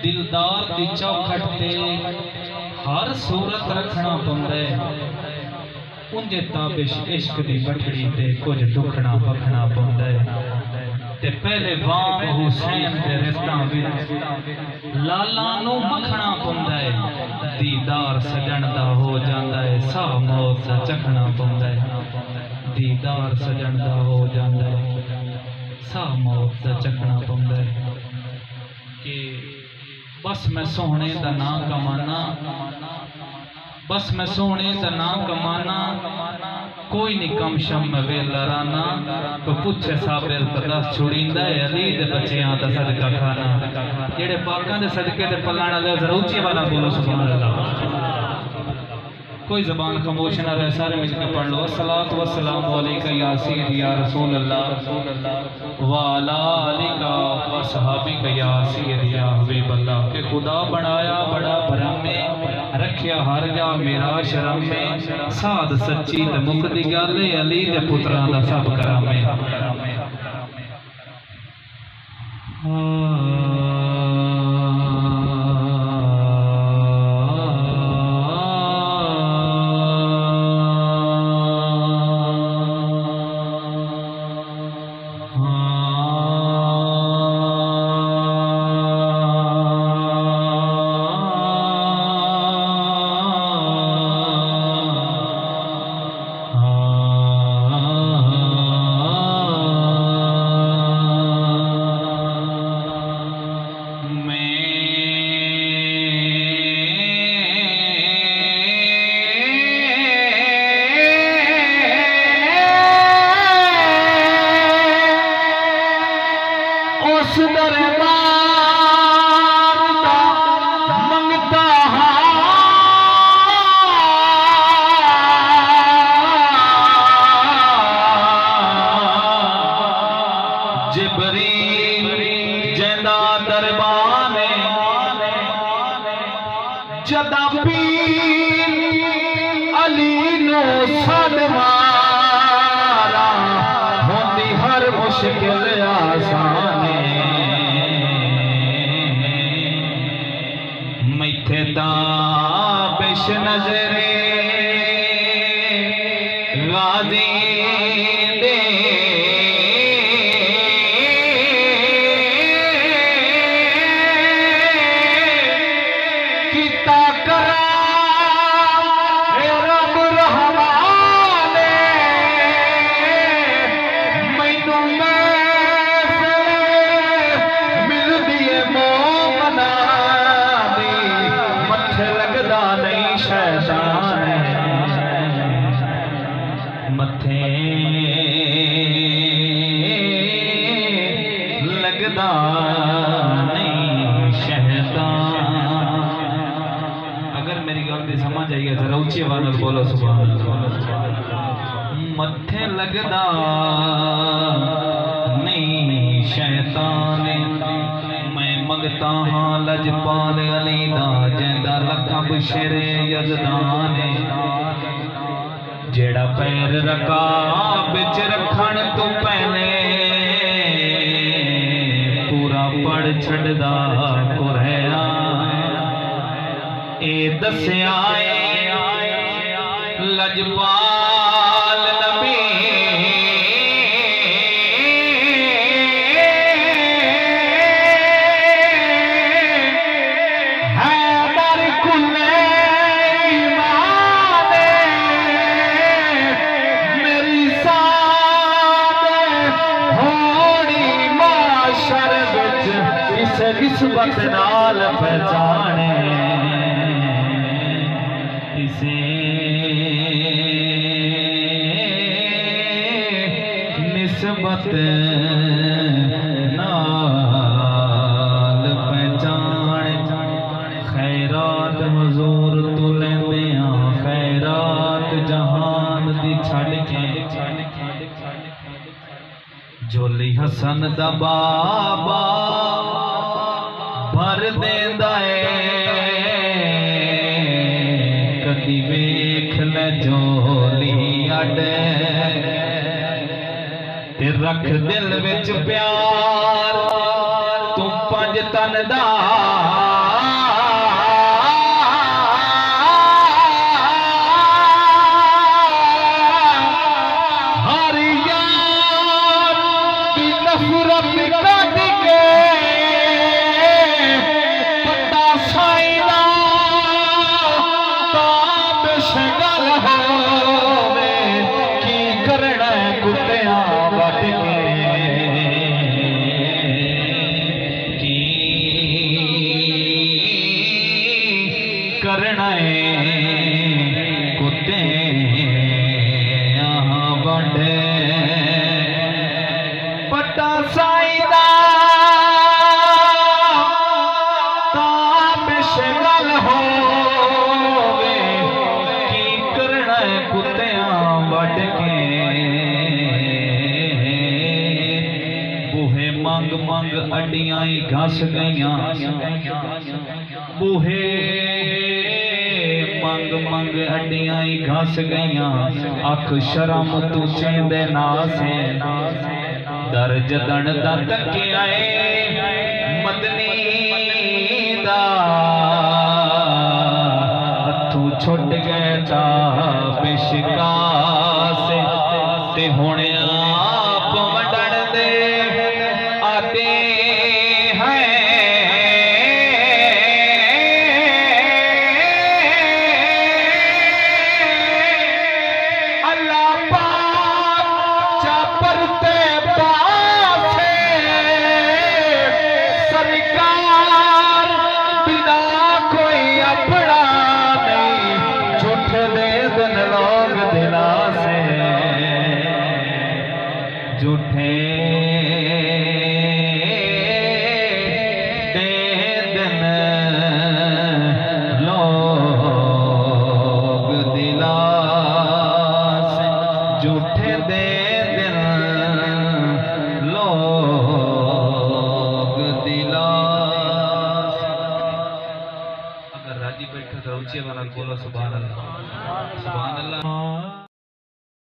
दिलदार दी चौखट ते हर सूरत रखना पौंदा है। उंदे ताबिश इश्क दी बठड़ी ते कुछ दुखना बखना पौंदा है। ते पहले बाप हुसैन दे रिश्तां विच लाला नूं मखना पौंदा है। दीदार सजण दा हो जांदा है, सब मौत दा चखना पौंदा है। दीदार सजण दा हो जांदा है, सब मौत दा चखना पौंदा है। कि बस मैं सोहने दा नां कमाना, बस मैं सोहने दा नां कमाना, कोई नहीं कम शम मैं वेला राना। तो पुछे साबिर तो दस छुड़ींदा है, अली दे बच्चियां दा सदका खाना। जेड़े पाकां दे सदके ते पलण वाले जरा ऊंची वाला बोलो सुभान अल्लाह। कोई ज़बान खामोश ना रहे, सारे मिलकर पढ़ लो। अस्सलातु वस्सलामु अलैका या सय्यदी या रसूल अल्लाह व अला आलिका व सहाबिका या सय्यदी या हबीब अल्लाह। के खुदा बनाया बड़ा भरम में, रखिया हर जा मेरा शरम में। साध सच्ची ते मुख दी गल है, अली दे पुत्रां दा सब करम है। जदा पीर अली नो सदवारा होंदी हर मुश्किल आसाने। मैथे ताबिश नजरे गाजी दे मथे लगदा नहीं शैतान। अगर मेरी गल दी समझ आई है जरा ऊंची आवाज में बोलो सुभान अल्लाह। मथे लगदा नहीं शैतान, मैं मंगता हाँ लजपाल अली दा जिंदा लकब शेरे यज़दान। जेड़ा पैर रकाब विच रखण तो पहले पूरा पढ़ छड़दा कुरैन। ए दस्या लजपाल नबी निस्बत नाल पहचाने। इसे निस्बत नाल पहचाने। खैरात हुजूर तू लेंदे हां, खैरात जहान दी छड़ के। झोली हसन दा बाबा भर देंदा है, कदी वेख ले झोली अड ते रख दिल विच प्यार। तू पंज तन दा हर यार की नफरत कट के पता साइना ताब शगल होवे की करना कुत्तियां वट के की करना कुत्तियां वट पता साइदा ताब शगल होवे की करना कुत्तियां वट के बूहे मंग मंग अड्डियां घस गईयां बूहे मंग मंग अड्डियां घस गईयां अख शर्म तू चेंदे नासे दर जदन दा तके आए मदनी दा हथू छुट गए ता बिशका से ते हुण आप वडण दे आते हैं अल्लाह पाक चापरते सरकार बिना कोई अपना नहीं झूठ दे दिन लोग दिला से झूठे दे दिन लोग दिला से झूठे दे दिन लोग दिला। अगर राजी बैठे तो ऊंचे वाला बोलो सुभान अल्लाह सुभान अल्लाह।